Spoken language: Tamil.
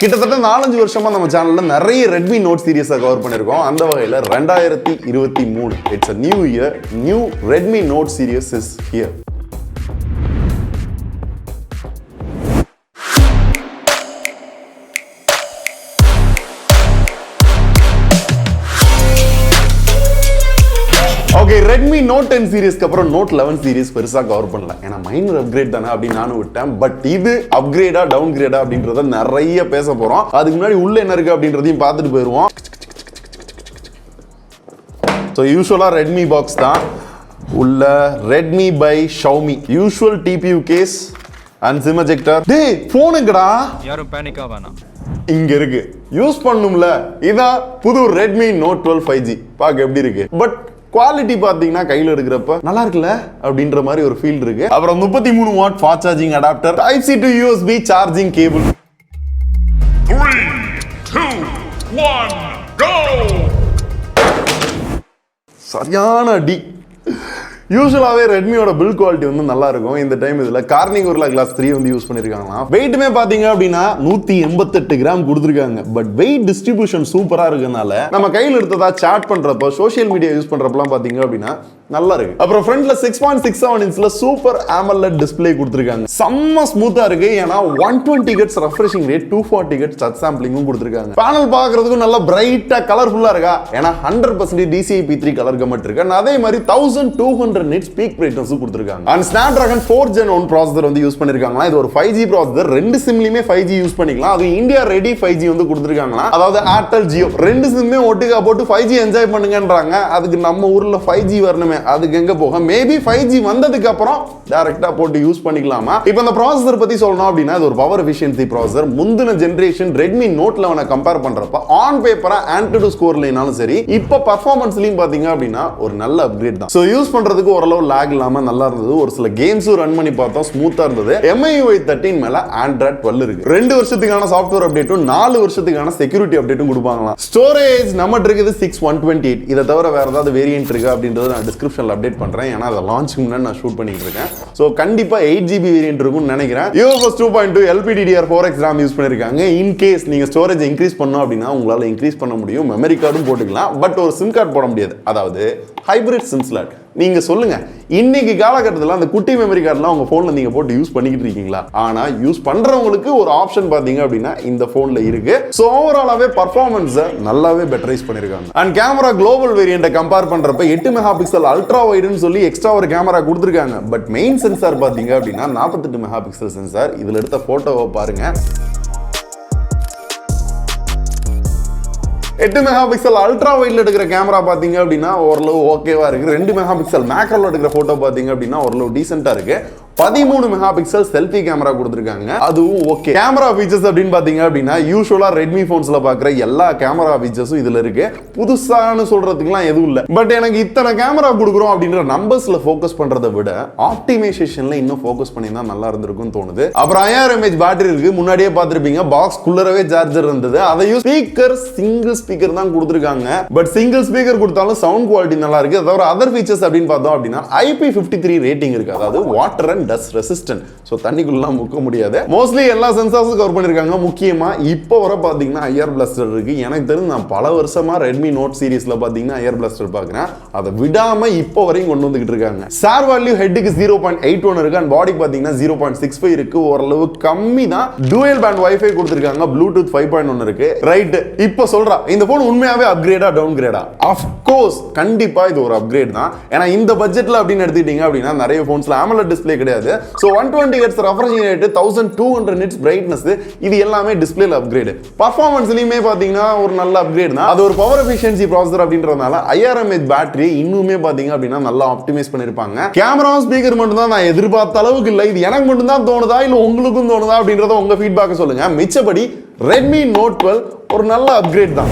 கிட்டத்தட்ட 4-5 வருஷமா நம்ம சேனல்ல நிறைய ரெட்மி நோட் சீரிஸை கவர் பண்ணிருக்கோம். அந்த வகையில் 2023 it's a new year, new Redmi note series is here. Okay, Redmi note 10 சீரிஸ்க்கு அப்புறம் நோட் 11 சீரிஸ் பெருசா கவர் பண்ணல. ஏன்னா மைனர் அப்கிரேட் தானே அப்படின்னு நானும் விட்டேன். பட் இது அப்கிரேடா டவுன் கிரேடா அப்படின்றத நிறைய பேச போறோம். அதுக்கு முன்னாடி உள்ள என்ன இருக்கு அப்படின்றதையும் பார்த்துட்டு போயிருவோம். ஸோ யூஸ்வலா ரெட்மி பாக்ஸ் தான் உள்ள. Redmi by Xiaomi, usual TPU case and SIM ejector. டேய் போனுங்கடா, யாரும் பேனிக்கா வேணாம், இங்க இருக்கு, யூஸ் பண்ணும்ல. இதான் புது ரெட்மி நோட் 12 5G. பார்க்க எப்படி இருக்கு, பட் குவாலிட்டி பாத்தீங்கன்னா கையில எடுக்கிறப்ப நல்லா இருக்குல்ல அப்படின்ற மாதிரி ஒரு ஃபீல் இருக்கு. அப்புறம் 33 watt fast charging adapter, type C to USB charging cable. 3, 2, 1, go! சரியான அடி. யூஸ்வலாவே ரெட்மியோட பில் குவாலிட்டி வந்து நல்லா இருக்கும். இந்த டைம் இதுல கார்னிங் Gorilla Glass 3 வந்து யூஸ் பண்ணிருக்காங்க. வெயிட்டுமே பாத்தீங்க அப்படின்னா 188 கிராம் கொடுத்துருக்காங்க. பட் வெயிட் டிஸ்ட்ரிபியூஷன் சூப்பரா இருக்கனால நம்ம கையில் எடுத்ததா சாட் பண்றப்ப, சோஷியல் மீடியா யூஸ் பண்றப்பலாம் பாத்தீங்க அப்படின்னா நல்லா இருக்கு. அப்புறம் ஃப்ரண்ட்ல 6.67 இன்ச்ல சூப்பர் AMOLED டிஸ்ப்ளே கொடுத்துருக்காங்க. செம்ம ஸ்மூத்தா இருக்கு. ஏன்னா 120 hertz refreshing rate, 240 hertz touch சாம்பிளிங்கும் கொடுத்துருக்காங்க. பேனல் பாக்குறதுக்கும் நல்லா பிரைட்டா கலர்ஃபுல்லா இருக்கா. ஏன்னா 100% DCI-P3 கலர் கமெண்ட் இருக்கு. அதே மாதிரி 1200 nits பீக் பிரைட்னஸ் கொடுத்திருக்காங்க. அண்ட் Snapdragon 4 Gen 1 ப்ராசஸர் வந்து யூஸ் பண்ணிருக்காங்க. இது ஒரு 5G ப்ராசஸர். ரெண்டு சிம்லயுமே 5G யூஸ் பண்ணிக்கலாம். அது இந்தியா ரெடி 5G வந்து கொடுத்திருக்காங்க. அதாவது ஏர்டெல் ஜியோ ரெண்டு சிம்மே ஒட்டுக்கா போட்டு 5G என்ஜாய் பண்ணுங்கன்றாங்க. அதுக்கு நம்ம ஊர்ல 5G வரணுமே, அதுக்கு எங்க போக? மேபி 5G வந்ததுக்கு அப்புறம் டைரக்டா போட்டு யூஸ் பண்ணிக்கலாமா? இப்போ இந்த ப்ராசஸர் பத்தி சொல்லணும் அப்படின்னா இது ஒரு பவர் எஃபிஷியன்சி ப்ராசஸர். முந்தின ஜெனரேஷன் ரெட்மி நோட் 11 கம்பேர் பண்றப்ப ஆன் பேப்பரா ஆண்ட்ராய்டு ஸ்கோர்லனாலும் சரி, இப்போ பர்ஃபார்மன்ஸ்லயும் பாத்தீங்க அப்படின்னா ஒரு நல்ல அப்கிரேட் தான். சோ யூஸ் பண்றதுக்கு ஓரளவு லாக் இல்லாம நல்லா இருந்தது. ஒரு சில கேம்ஸும் ரன் பண்ணி பார்த்தோம், ஸ்மூத்தா இருந்தது. MIUI 13 மேல ஆண்ட்ராய்டு 12 இருக்கு. 2 வருஷத்துக்கான சாஃப்ட்வேர் அப்டேட்டும் 4 வருஷத்துக்கான செக்யூரிட்டி அப்டேட்டும் கொடுப்பாங்களாம். ஸ்டோரேஜ் நம்ம இருக்குது 6128. இதை தவிர வேற ஏதாவது வேரியன்ட் இருக்கா அப்படின்றது நான் டிஸ்கிரிப்ஷன்ல அப்டேட் பண்றேன். ஏன்னா அதை லான்ச்சுக்கு முன்னாடி நான் ஷூட் பண்ணிட்டு இருக்கேன். சோ கண்டிப்பா 8GB வேரியன்ட் இருக்கும்னு நினைக்கிறேன். UFS 2.2 LPDDR4X RAM யூஸ் பண்ணிருக்காங்க. இன் கேஸ் நீங்க ஸ்டோரேஜ் இன்க்ரீஸ் பண்ணோம் அப்படின்னா உங்களால இன்க்ரீஸ் பண்ண முடியும். மெமரி கார்டும் போட்டுக்கலாம். பட் ஒரு சிம் கார்டு போட முடியாது. அதாவது ஹைபிரிட் சிம் ஸ்லாட். நீங்க சொல்லுங்க, இன்னைக்கு காலகட்டத்தில் அந்த குட்டி மெமரி கார்டுலாம் உங்க போன்ல நீங்க போட்டு யூஸ் பண்ணிக்கிட்டு இருக்கீங்களா? ஆனா யூஸ் பண்றவங்களுக்கு ஒரு ஆப்ஷன் பாத்தீங்க அப்படின்னா இந்த போன்ல இருக்கு. சோ ஓவராலாவே பர்ஃபார்மன்ஸ் நல்லாவே பெட்டரைஸ் பண்ணிருக்காங்க. அண்ட் கேமரா குளோபல் வேரியண்ட்டை கம்பேர் பண்றப்ப 8 மெகா பிக்சல் அல்ட்ரா வைடுன்னு சொல்லி எக்ஸ்ட்ரா ஒரு கேமரா கொடுத்துருக்காங்க. பட் மெயின் சென்சார் பாத்தீங்க அப்படின்னா 48 மெகா பிக்சல் சென்சார். இதுல எடுத்த போட்டோவை பாருங்க. 8 மெகா பிக்சல் அல்ட்ரா வைட்ல எடுக்கிற கேமரா பாத்தீங்க அப்படின்னா ஓரளவு ஓகேவா இருக்கு. 2 மெகா பிக்சல் மேக்ரோல எடுக்கிற போட்டோ பாத்தீங்க அப்படின்னா ஓரளவு டீசென்ட்டா இருக்கு. 13 மெகா பிக்சல் செல்ஃபி கேமரா கொடுத்திருக்காங்க. அதுவும் ஓகே. கேமரா ஃபீச்சர்ஸ் அப்படின்னு பாத்தீங்க அப்படின்னா யூசுவலா ரெட்மி போன்ஸ்ல பாக்குற எல்லா கேமரா ஃபீச்சர்ஸும் இதுல இருக்கு. புதுசானு சொல்றதுக்குலாம் எதுவும் இல்ல. பட் எனக்கு இத்தனை கேமரா கொடுக்குறோம் அப்படின்ற நம்பர்ஸ்ல ஃபோக்கஸ் பண்றதை விட ஆப்டிமைசேஷன்ல இன்னும் ஃபோக்கஸ் பண்ணினா நல்லா இருந்திருக்கும்னு தோணுது. அப்புறம் 5000 mAh பேட்டரி இருக்கு. முன்னாடியே பார்த்திருப்பீங்க, பாக்ஸ் குள்ளரவே சார்ஜர் இருந்தது. அதையும் ஸ்பீக்கர் சிங்கிள் ஸ்பீக்கர் தான் கொடுத்திருக்காங்க. பட் சிங்கிள் ஸ்பீக்கர் கொடுத்தாலும் சவுண்ட் குவாலிட்டி நல்லா இருக்கு. அதாவது அதர் ஃபீச்சர்ஸ் அப்படின்னு பார்த்தோம் அப்படின்னா IP53 ரேட்டிங் இருக்கு. அதாவது water and dust resistant. So தண்ணிக்குள்ளலாம் முக்க முடியாது. மோஸ்ட்லி எல்லா சென்சார்ஸும் கவர் பண்ணிருக்காங்க. முக்கியமா இப்போ வர பாத்தீங்கன்னா ஐஆர் பிளாஸ்டர் இருக்கு. எனக்கு தெரிஞ்சு நான் பல வருஷமா ரெட்மி நோட் சீரிஸ்ல பாத்தீங்கன்னா ஐஆர் பிளாஸ்டர் பாக்குறேன். அதை விடாம இப்போ வரையும் கொண்டு வந்துகிட்டு இருக்காங்க. சார் வேல்யூ ஹெட்டுக்கு 0.81 இருக்கு. அண்ட் பாடி பாத்தீங்கன்னா 0.65 இருக்கு. ஓரளவு கம்மி தான். டூயல் பேண்ட் வைஃபை கொடுத்திருக்காங்க. ப்ளூடூத் 5.1 இருக்கு. ரைட், இப்போ சொல்றா இந்த போன் உண்மையாவே அப்கிரேடா டவுன் கிரேடா? ஆஃப் கோர்ஸ் கண்டிப்பா இது ஒரு அப்கிரேட் தான். ஏன்னா இந்த பட்ஜெட்ல அப்படின்னு எடுத்துக்கிட்டீங்க அப்படின்னா நிறைய போன்ஸ்ல AMOLED டிஸ்ப்ளே கிடையாது. So 120 Hz refreshing rate, 1200 nits brightness, இது எல்லாமே டிஸ்ப்ளேல அப்கிரேட். பர்ஃபார்மன்ஸ்லயுமே பாத்தீங்கன்னா ஒரு நல்ல அப்கிரேட் தான். அது ஒரு பவர் எஃபிஷியன்சி ப்ராசஸர் அப்படின்றதுனால 5000 mAh பேட்டரி இன்னுமே பாத்தீங்க அப்படின்னா நல்லா ஆப்டிமைஸ் பண்ணிருப்பாங்க. கேமரா ஸ்பீக்கர் மட்டும் தான் நான் எதிர்பார்த்த அளவுக்கு இல்ல. இது எனக்கு மட்டும் தான் தோணுதா இல்ல உங்களுக்கும் தோணுதா அப்படின்றத உங்க ஃபீட்பேக் சொல்லுங்க. மிச்சபடி ரெட்மி நோட் 12 ஒரு நல்ல அப்கிரேட் தான்.